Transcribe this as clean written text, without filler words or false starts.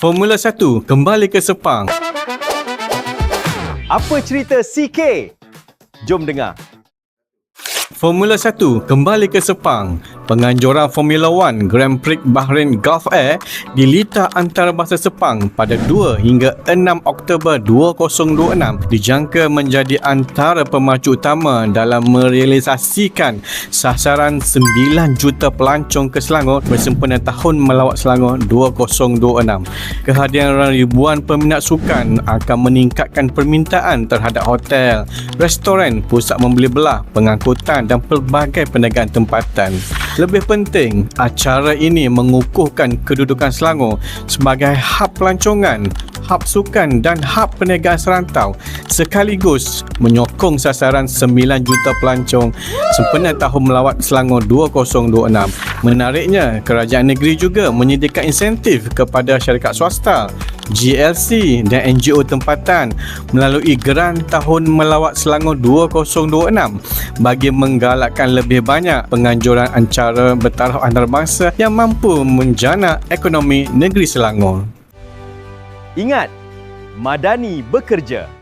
Formula 1 kembali ke Sepang. Apa cerita CK? Jom dengar. Formula 1 kembali ke Sepang. Penganjuran Formula 1 Grand Prix Bahrain Gulf Air di litar antarabangsa Sepang pada 2 hingga 6 Oktober 2026 dijangka menjadi antara pemacu utama dalam merealisasikan sasaran 9 juta pelancong ke Selangor bersempena Tahun Melawat Selangor 2026. Kehadiran ribuan peminat sukan akan meningkatkan permintaan terhadap hotel, restoran, pusat membeli belah, pengangkutan dan pelbagai perniagaan tempatan. Lebih penting, acara ini mengukuhkan kedudukan Selangor sebagai hub pelancongan, hub sukan dan hub perniagaan serantau, sekaligus menyokong sasaran 9 juta pelancong sempena Tahun Melawat Selangor 2026. Menariknya, kerajaan negeri juga menyediakan insentif kepada syarikat swasta, GLC dan NGO tempatan melalui geran Tahun Melawat Selangor 2026 bagi menggalakkan lebih banyak penganjuran acara bertaraf antarabangsa yang mampu menjana ekonomi negeri Selangor. Ingat, Madani bekerja.